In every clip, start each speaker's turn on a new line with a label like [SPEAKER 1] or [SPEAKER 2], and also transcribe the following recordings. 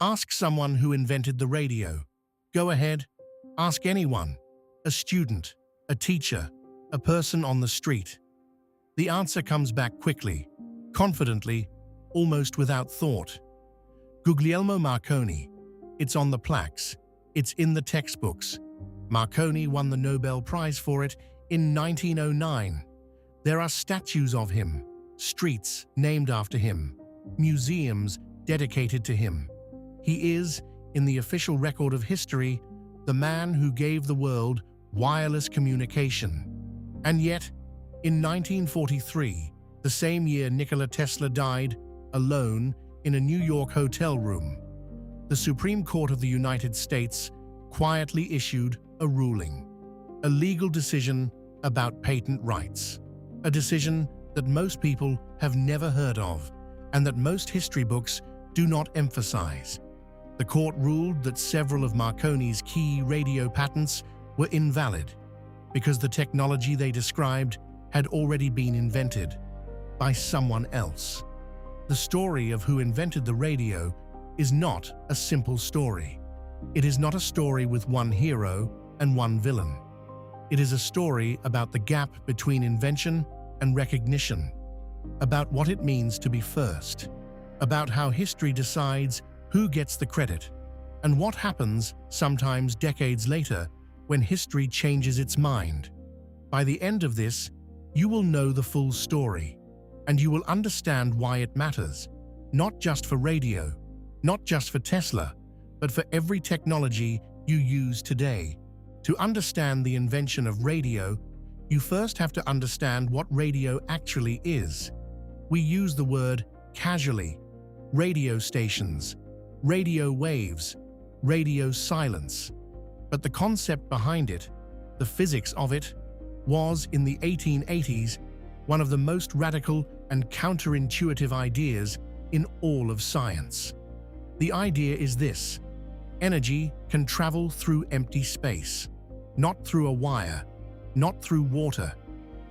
[SPEAKER 1] Ask someone who invented the radio. Go ahead, ask anyone, a student, a teacher, a person on the street. The answer comes back quickly, confidently, almost without thought. Guglielmo Marconi. It's on the plaques. It's in the textbooks. Marconi won the Nobel Prize for it in 1909. There are statues of him, streets named after him, museums dedicated to him. He is, in the official record of history, the man who gave the world wireless communication. And yet, in 1943, the same year Nikola Tesla died, alone, in a New York hotel room, the Supreme Court of the United States quietly issued a ruling, a legal decision about patent rights, a decision that most people have never heard of and that most history books do not emphasize. The court ruled that several of Marconi's key radio patents were invalid because the technology they described had already been invented by someone else. The story of who invented the radio is not a simple story. It is not a story with one hero and one villain. It is a story about the gap between invention and recognition, about what it means to be first, about how history decides who gets the credit, and what happens, sometimes decades later, when history changes its mind. By the end of this, you will know the full story, and you will understand why it matters, not just for radio, not just for Tesla, but for every technology you use today. To understand the invention of radio, you first have to understand what radio actually is. We use the word casually: radio stations, radio waves, radio silence. But the concept behind it, the physics of it, was, in the 1880s, one of the most radical and counterintuitive ideas in all of science. The idea is this: energy can travel through empty space, not through a wire, not through water,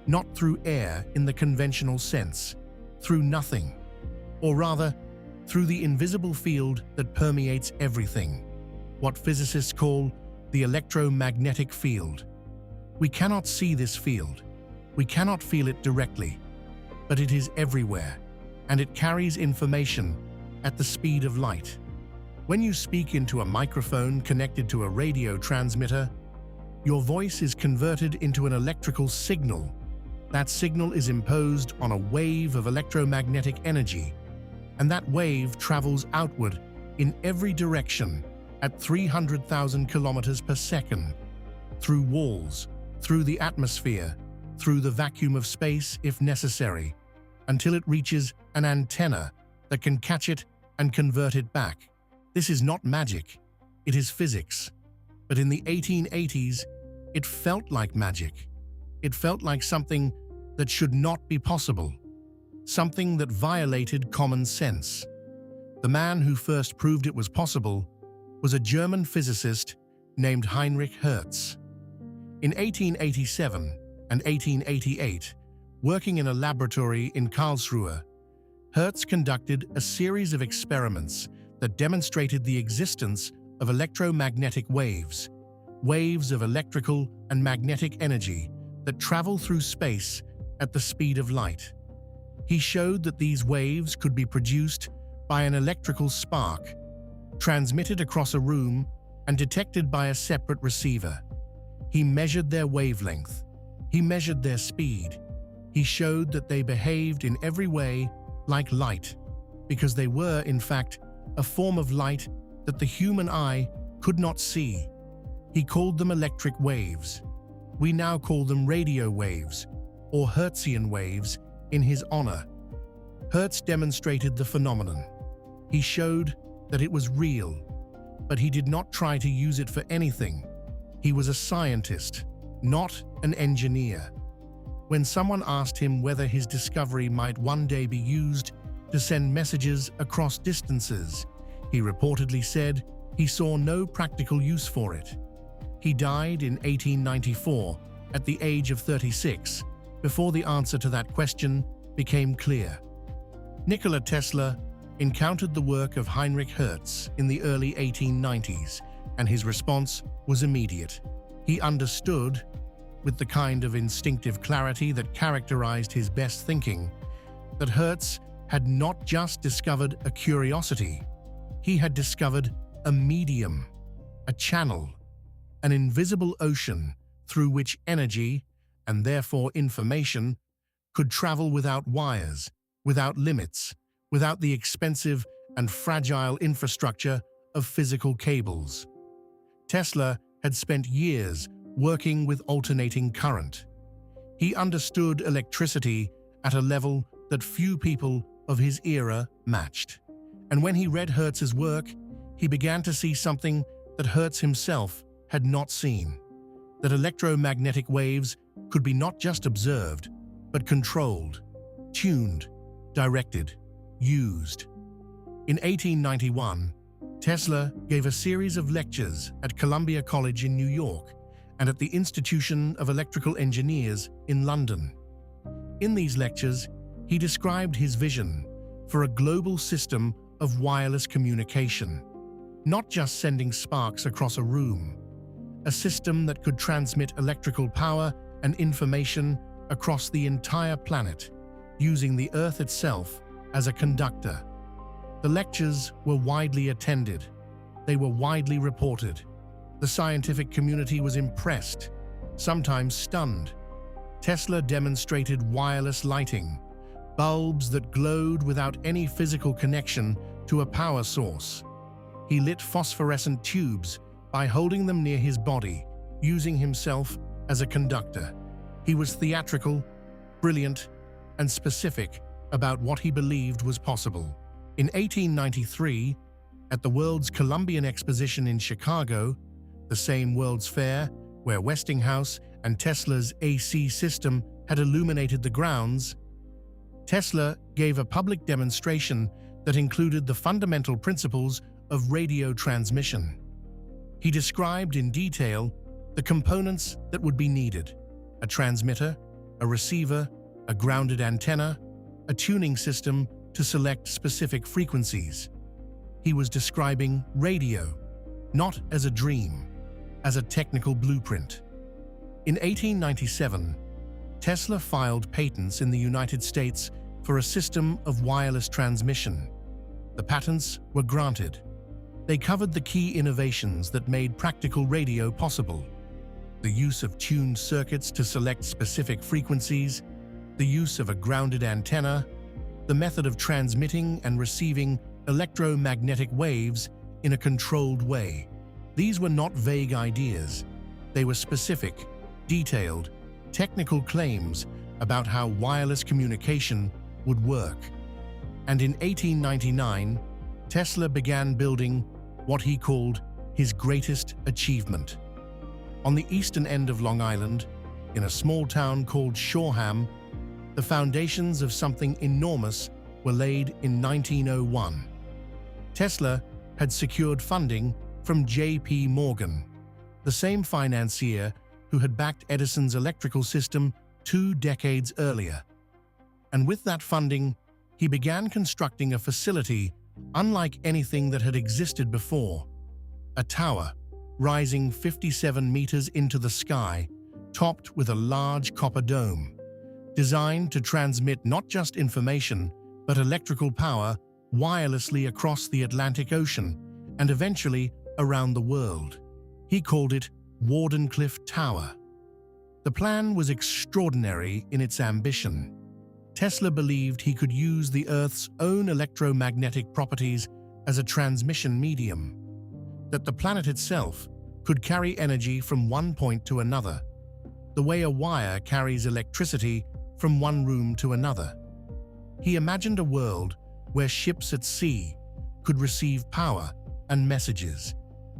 [SPEAKER 1] not through air in the conventional sense, through nothing, or rather, through the invisible field that permeates everything, what physicists call the electromagnetic field. We cannot see this field, we cannot feel it directly, but it is everywhere, and it carries information at the speed of light. When you speak into a microphone connected to a radio transmitter, your voice is converted into an electrical signal. That signal is imposed on a wave of electromagnetic energy, and that wave travels outward in every direction at 300,000 kilometers per second, through walls, through the atmosphere, through the vacuum of space if necessary, until it reaches an antenna that can catch it and convert it back. This is not magic, it is physics. But in the 1880s, it felt like magic. It felt like something that should not be possible, something that violated common sense. The man who first proved it was possible was a German physicist named Heinrich Hertz. In 1887 and 1888, working in a laboratory in Karlsruhe, Hertz conducted a series of experiments that demonstrated the existence of electromagnetic waves, waves of electrical and magnetic energy that travel through space at the speed of light. He showed that these waves could be produced by an electrical spark, transmitted across a room and detected by a separate receiver. He measured their wavelength. He measured their speed. He showed that they behaved in every way like light, because they were, in fact, a form of light that the human eye could not see. He called them electric waves. We now call them radio waves, or Hertzian waves, in his honor. Hertz demonstrated the phenomenon. He showed that it was real, but he did not try to use it for anything. He was a scientist, not an engineer. When someone asked him whether his discovery might one day be used to send messages across distances, he reportedly said he saw no practical use for it. He died in 1894 at the age of 36, before the answer to that question became clear. Nikola Tesla encountered the work of Heinrich Hertz in the early 1890s, and his response was immediate. He understood, with the kind of instinctive clarity that characterized his best thinking, that Hertz had not just discovered a curiosity, he had discovered a medium, a channel, an invisible ocean through which energy, and therefore information, could travel without wires, without limits, without the expensive and fragile infrastructure of physical cables. Tesla had spent years working with alternating current. He understood electricity at a level that few people of his era matched. And when he read Hertz's work, he began to see something that Hertz himself had not seen: that electromagnetic waves could be not just observed, but controlled, tuned, directed, used. In 1891, Tesla gave a series of lectures at Columbia College in New York and at the Institution of Electrical Engineers in London. In these lectures, he described his vision for a global system of wireless communication, not just sending sparks across a room, a system that could transmit electrical power and information across the entire planet, using the Earth itself as a conductor. The lectures were widely attended. They were widely reported. The scientific community was impressed, sometimes stunned. Tesla demonstrated wireless lighting, bulbs that glowed without any physical connection to a power source. He lit phosphorescent tubes by holding them near his body, using himself as a conductor. He was theatrical, brilliant, and specific about what he believed was possible. In 1893, at the World's Columbian Exposition in Chicago, the same World's Fair where Westinghouse and Tesla's AC system had illuminated the grounds, Tesla gave a public demonstration that included the fundamental principles of radio transmission. He described in detail the components that would be needed: a transmitter, a receiver, a grounded antenna, a tuning system to select specific frequencies. He was describing radio, not as a dream, as a technical blueprint. In 1897, Tesla filed patents in the United States for a system of wireless transmission. The patents were granted. They covered the key innovations that made practical radio possible: the use of tuned circuits to select specific frequencies, the use of a grounded antenna, the method of transmitting and receiving electromagnetic waves in a controlled way. These were not vague ideas. They were specific, detailed, technical claims about how wireless communication would work. And in 1899, Tesla began building what he called his greatest achievement. On the eastern end of Long Island, in a small town called Shoreham, the foundations of something enormous were laid in 1901. Tesla had secured funding from J.P. Morgan, the same financier who had backed Edison's electrical system 2 decades earlier. And with that funding, he began constructing a facility unlike anything that had existed before: a tower rising 57 meters into the sky, topped with a large copper dome, designed to transmit not just information, but electrical power wirelessly across the Atlantic Ocean and eventually around the world. He called it Wardenclyffe Tower. The plan was extraordinary in its ambition. Tesla believed he could use the Earth's own electromagnetic properties as a transmission medium, that the planet itself could carry energy from one point to another, the way a wire carries electricity from one room to another. He imagined a world where ships at sea could receive power and messages,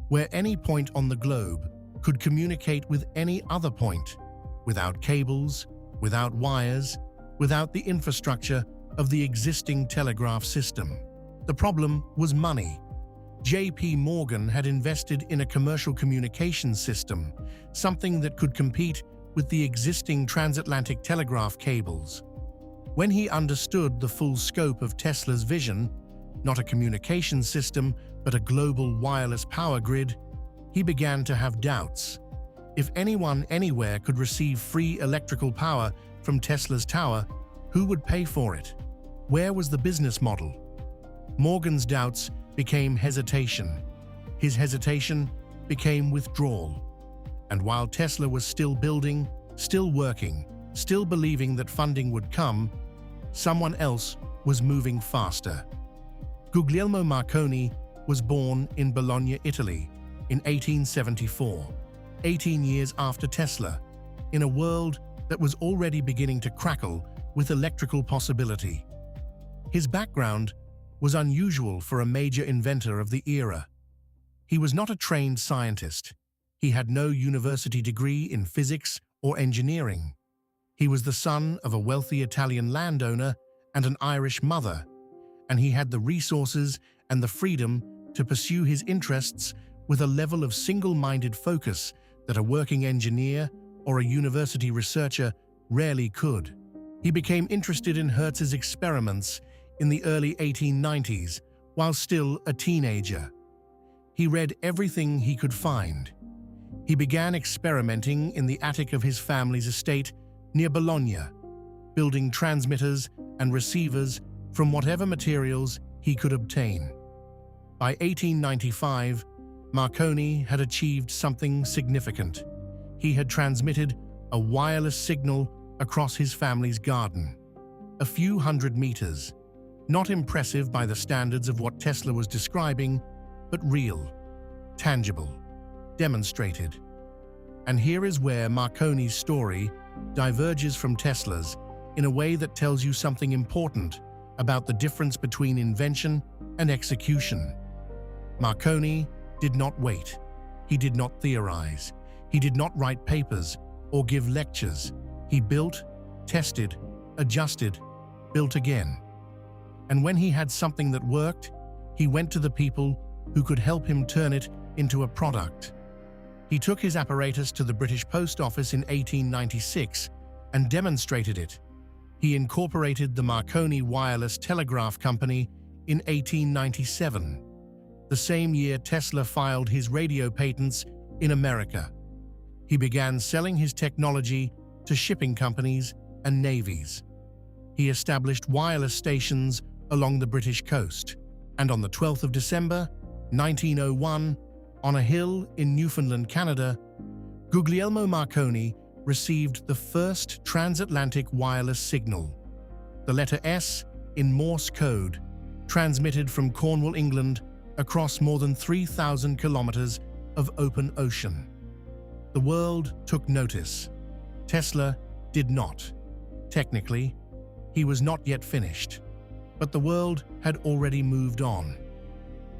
[SPEAKER 1] where any point on the globe could communicate with any other point, without cables, without wires, without the infrastructure of the existing telegraph system. The problem was money. J.P. Morgan had invested in a commercial communications system, something that could compete with the existing transatlantic telegraph cables. When he understood the full scope of Tesla's vision, not a communication system, but a global wireless power grid, he began to have doubts. If anyone anywhere could receive free electrical power from Tesla's tower, who would pay for it? Where was the business model? Morgan's doubts became hesitation. His hesitation became withdrawal. And while Tesla was still building, still working, still believing that funding would come, someone else was moving faster. Guglielmo Marconi was born in Bologna, Italy, in 1874, 18 years after Tesla, in a world that was already beginning to crackle with electrical possibility. His background was unusual for a major inventor of the era. He was not a trained scientist. He had no university degree in physics or engineering. He was the son of a wealthy Italian landowner and an Irish mother, and he had the resources and the freedom to pursue his interests with a level of single-minded focus that a working engineer or a university researcher rarely could. He became interested in Hertz's experiments in the early 1890s while still a teenager. He read everything he could find. He began experimenting in the attic of his family's estate near Bologna, building transmitters and receivers from whatever materials he could obtain. By 1895, Marconi had achieved something significant. He had transmitted a wireless signal across his family's garden, a few hundred meters. Not impressive by the standards of what Tesla was describing, but real, tangible, demonstrated. And here is where Marconi's story diverges from Tesla's in a way that tells you something important about the difference between invention and execution. Marconi did not wait. He did not theorize. He did not write papers or give lectures. He built, tested, adjusted, built again. And when he had something that worked, he went to the people who could help him turn it into a product. He took his apparatus to the British Post Office in 1896 and demonstrated it. He incorporated the Marconi Wireless Telegraph Company in 1897, the same year Tesla filed his radio patents in America. He began selling his technology to shipping companies and navies. He established wireless stations along the British coast, and on the 12th of December, 1901, on a hill in Newfoundland, Canada, Guglielmo Marconi received the first transatlantic wireless signal, the letter S in Morse code, transmitted from Cornwall, England, across more than 3,000 kilometers of open ocean. The world took notice. Tesla did not. Technically, he was not yet finished, but the world had already moved on.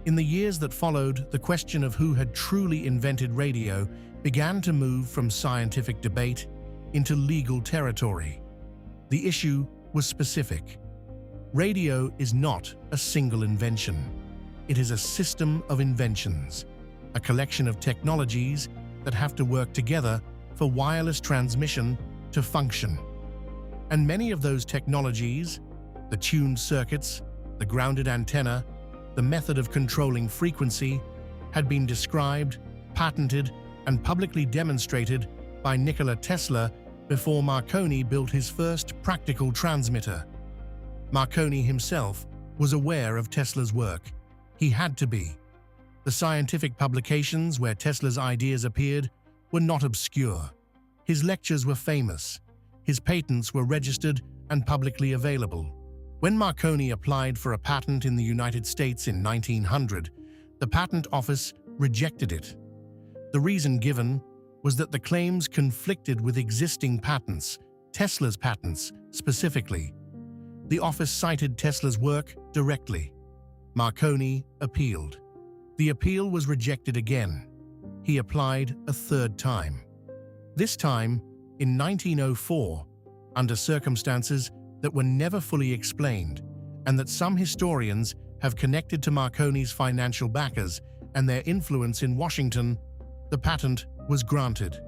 [SPEAKER 1] In the years that followed, the question of who had truly invented radio began to move from scientific debate into legal territory. The issue was specific. Radio is not a single invention. It is a system of inventions, a collection of technologies that have to work together for wireless transmission to function. And many of those technologies, the tuned circuits, the grounded antenna, the method of controlling frequency, had been described, patented, and publicly demonstrated by Nikola Tesla before Marconi built his first practical transmitter. Marconi himself was aware of Tesla's work. He had to be. The scientific publications where Tesla's ideas appeared were not obscure. His lectures were famous. His patents were registered and publicly available. When Marconi applied for a patent in the United States in 1900, the Patent Office rejected it. The reason given was that the claims conflicted with existing patents, Tesla's patents specifically. The office cited Tesla's work directly. Marconi appealed. The appeal was rejected again. He applied a third time. This time, in 1904, under circumstances that were never fully explained, and that some historians have connected to Marconi's financial backers and their influence in Washington, the patent was granted.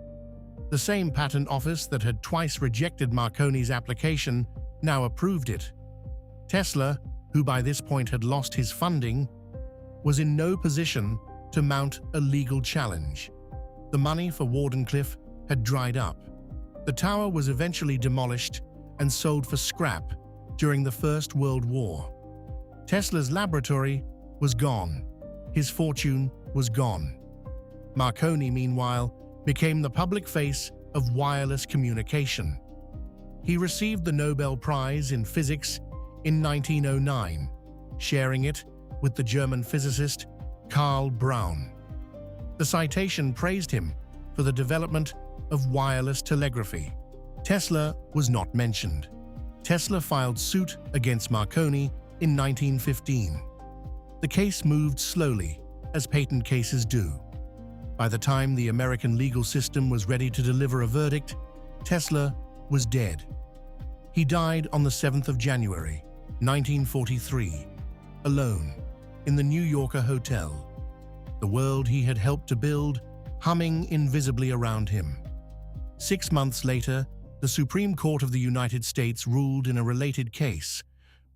[SPEAKER 1] The same patent office that had twice rejected Marconi's application now approved it. Tesla who by this point had lost his funding, was in no position to mount a legal challenge. The money for Wardenclyffe had dried up. The tower was eventually demolished and sold for scrap during the First World War. Tesla's laboratory was gone. His fortune was gone. Marconi, meanwhile, became the public face of wireless communication. He received the Nobel Prize in Physics in 1909, sharing it with the German physicist Karl Braun. The citation praised him for the development of wireless telegraphy. Tesla was not mentioned. Tesla filed suit against Marconi in 1915. The case moved slowly, as patent cases do. By the time the American legal system was ready to deliver a verdict, Tesla was dead. He died on the 7th of January, 1943, alone, in the New Yorker hotel. The world he had helped to build humming invisibly around him. 6 months later, the Supreme Court of the United States ruled in a related case,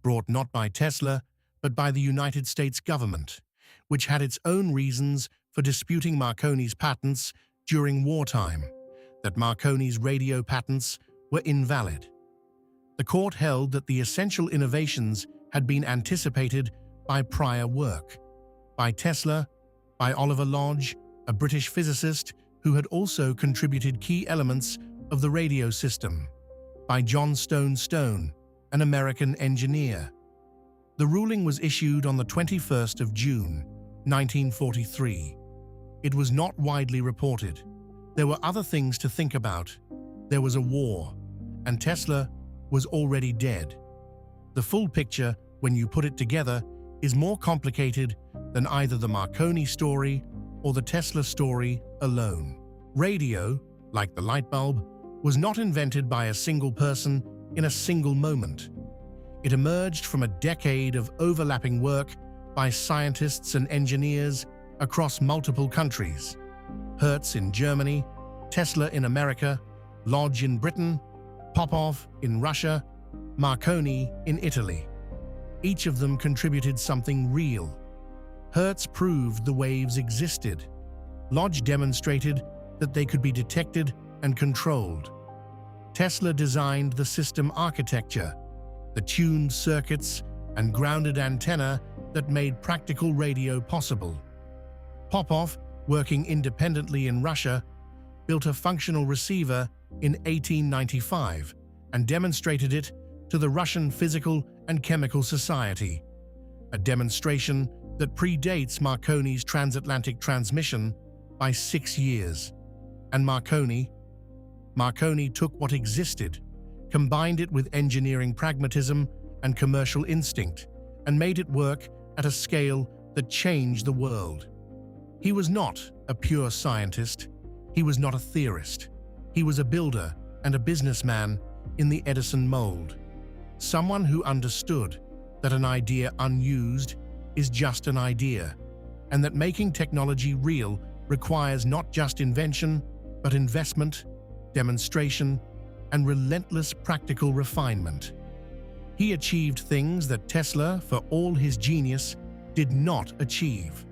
[SPEAKER 1] brought not by Tesla, but by the United States government, which had its own reasons for disputing Marconi's patents during wartime, that Marconi's radio patents were invalid. The court held that the essential innovations had been anticipated by prior work, by Tesla, by Oliver Lodge, a British physicist who had also contributed key elements of the radio system, by John Stone, an American engineer. The ruling was issued on the 21st of June, 1943. It was not widely reported. There were other things to think about. There was a war, and Tesla was already dead. The full picture, when you put it together, is more complicated than either the Marconi story or the Tesla story alone. Radio, like the light bulb, was not invented by a single person in a single moment. It emerged from a decade of overlapping work by scientists and engineers across multiple countries. Hertz in Germany, Tesla in America, Lodge in Britain, Popov in Russia, Marconi in Italy. Each of them contributed something real. Hertz proved the waves existed. Lodge demonstrated that they could be detected and controlled. Tesla designed the system architecture, the tuned circuits and grounded antenna that made practical radio possible. Popov, working independently in Russia, built a functional receiver in 1895 and demonstrated it to the Russian Physical and Chemical Society, a demonstration that predates Marconi's transatlantic transmission by 6 years. And Marconi took what existed, combined it with engineering pragmatism and commercial instinct, and made it work at a scale that changed the world. He was not a pure scientist. He was not a theorist. He was a builder and a businessman in the Edison mold. Someone who understood that an idea unused is just an idea, and that making technology real requires not just invention, but investment, demonstration, and relentless practical refinement. He achieved things that Tesla, for all his genius, did not achieve.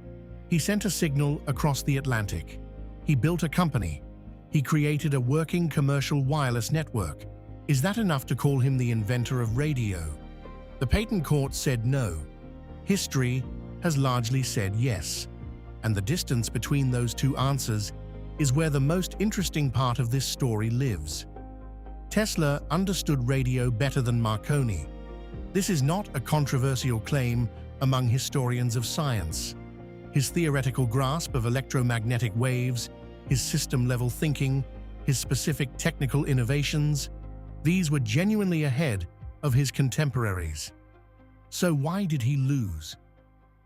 [SPEAKER 1] He sent a signal across the Atlantic. He built a company. He created a working commercial wireless network. Is that enough to call him the inventor of radio? The patent court said no. History has largely said yes. And the distance between those two answers is where the most interesting part of this story lives. Tesla understood radio better than Marconi. This is not a controversial claim among historians of science. His theoretical grasp of electromagnetic waves, his system-level thinking, his specific technical innovations, these were genuinely ahead of his contemporaries. So why did he lose?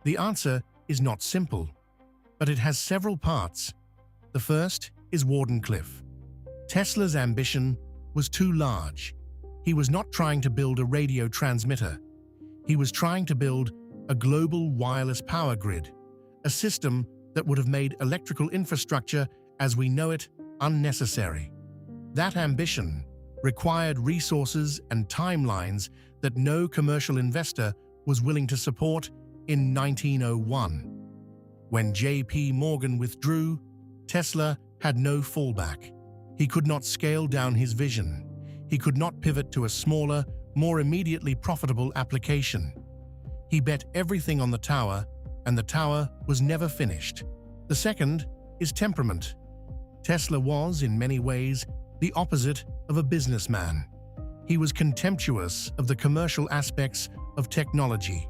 [SPEAKER 1] The answer is not simple, but it has several parts. The first is Wardenclyffe. Tesla's ambition was too large. He was not trying to build a radio transmitter. He was trying to build a global wireless power grid, a system that would have made electrical infrastructure as we know it unnecessary. That ambition required resources and timelines that no commercial investor was willing to support in 1901. When J.P. Morgan withdrew, Tesla had no fallback. He could not scale down his vision. He could not pivot to a smaller, more immediately profitable application. He bet everything on the tower, and the tower was never finished. The second is temperament. Tesla was, in many ways, the opposite of a businessman. He was contemptuous of the commercial aspects of technology.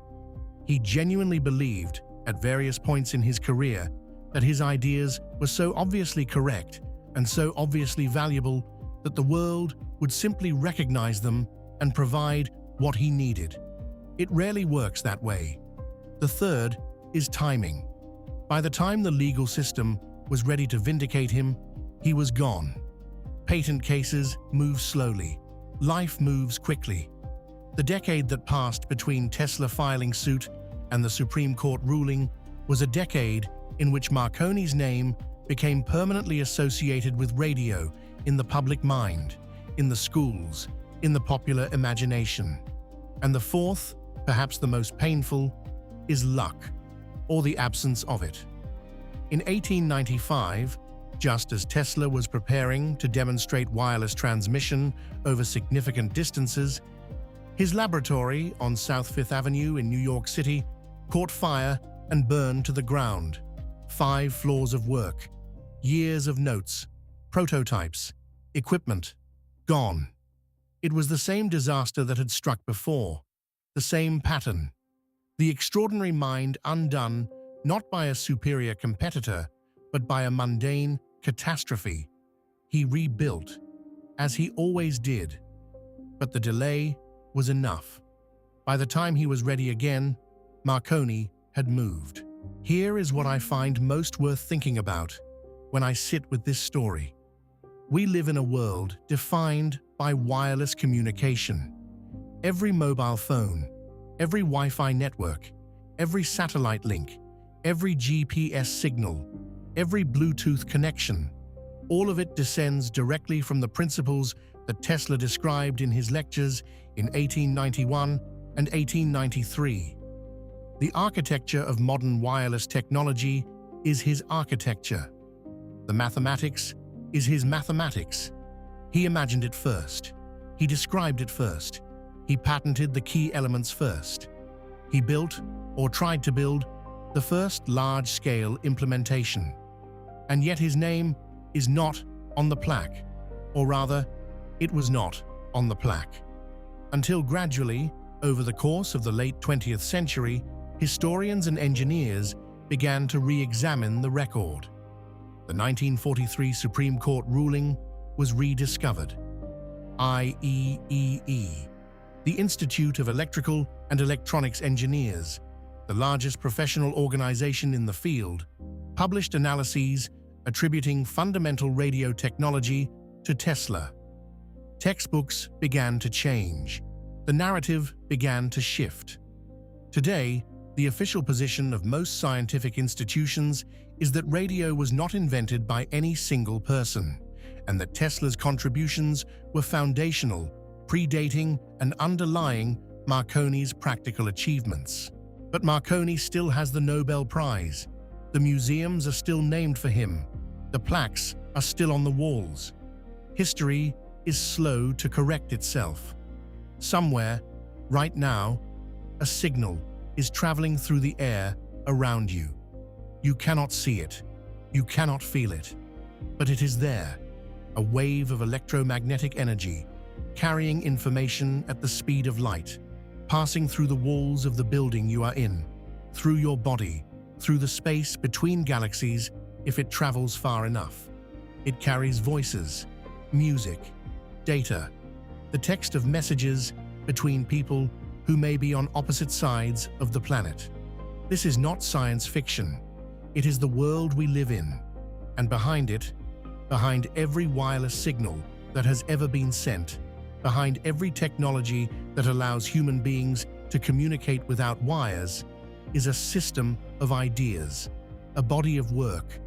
[SPEAKER 1] He genuinely believed, at various points in his career, that his ideas were so obviously correct and so obviously valuable that the world would simply recognize them and provide what he needed. It rarely works that way. The third is timing. By the time the legal system was ready to vindicate him, he was gone. Patent cases move slowly. Life moves quickly. The decade that passed between Tesla filing suit and the Supreme Court ruling was a decade in which Marconi's name became permanently associated with radio in the public mind, in the schools, in the popular imagination. And the fourth, perhaps the most painful, is luck, or the absence of it. In 1895, just as Tesla was preparing to demonstrate wireless transmission over significant distances, his laboratory on South Fifth Avenue in New York City caught fire and burned to the ground. 5 floors of work, years of notes, prototypes, equipment, gone. It was the same disaster that had struck before, the same pattern. The extraordinary mind undone not by a superior competitor, but by a mundane catastrophe. He rebuilt, as he always did. But the delay was enough. By the time he was ready again, Marconi had moved. Here is what I find most worth thinking about when I sit with this story. We live in a world defined by wireless communication. Every mobile phone, every Wi-Fi network, every satellite link, every GPS signal, every Bluetooth connection, all of it descends directly from the principles that Tesla described in his lectures in 1891 and 1893. The architecture of modern wireless technology is his architecture. The mathematics is his mathematics. He imagined it first. He described it first. He patented the key elements first. He built, or tried to build, the first large-scale implementation. And yet his name is not on the plaque, or rather, it was not on the plaque. Until gradually, over the course of the late 20th century, historians and engineers began to re-examine the record. The 1943 Supreme Court ruling was rediscovered. IEEE, the Institute of Electrical and Electronics Engineers, the largest professional organization in the field, published analyses attributing fundamental radio technology to Tesla. Textbooks began to change. The narrative began to shift. Today, the official position of most scientific institutions is that radio was not invented by any single person, and that Tesla's contributions were foundational, predating and underlying Marconi's practical achievements. But Marconi still has the Nobel Prize. The museums are still named for him. The plaques are still on the walls. History is slow to correct itself. Somewhere, right now, a signal is traveling through the air around you. You cannot see it. You cannot feel it. But it is there, a wave of electromagnetic energy, carrying information at the speed of light, passing through the walls of the building you are in, through your body, through the space between galaxies if it travels far enough. It carries voices, music, data, the text of messages between people who may be on opposite sides of the planet. This is not science fiction. It is the world we live in, and behind it, behind every wireless signal that has ever been sent, behind every technology that allows human beings to communicate without wires, is a system of ideas, a body of work,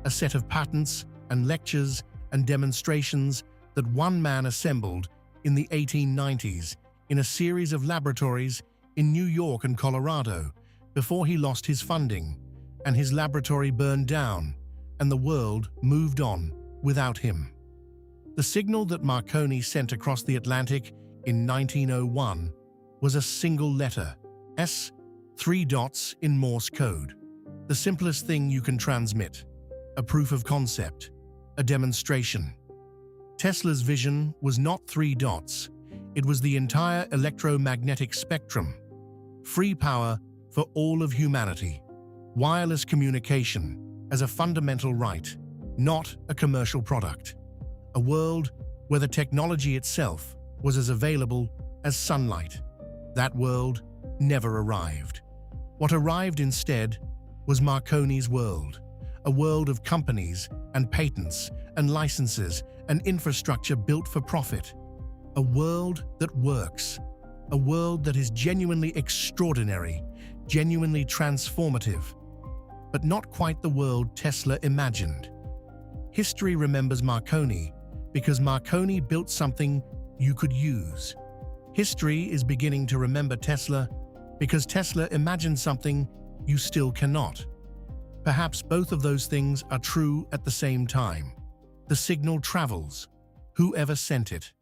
[SPEAKER 1] a set of patents and lectures and demonstrations that one man assembled in the 1890s in a series of laboratories in New York and Colorado before he lost his funding and his laboratory burned down and the world moved on without him. The signal that Marconi sent across the Atlantic in 1901 was a single letter, S, 3 dots in Morse code. The simplest thing you can transmit, a proof of concept, a demonstration. Tesla's vision was not 3 dots, it was the entire electromagnetic spectrum. Free power for all of humanity. Wireless communication as a fundamental right, not a commercial product. A world where the technology itself was as available as sunlight. That world never arrived. What arrived instead was Marconi's world, a world of companies and patents and licenses and infrastructure built for profit. A world that works, a world that is genuinely extraordinary, genuinely transformative, but not quite the world Tesla imagined. History remembers Marconi because Marconi built something you could use. History is beginning to remember Tesla because Tesla imagined something you still cannot. Perhaps both of those things are true at the same time. The signal travels. Whoever sent it.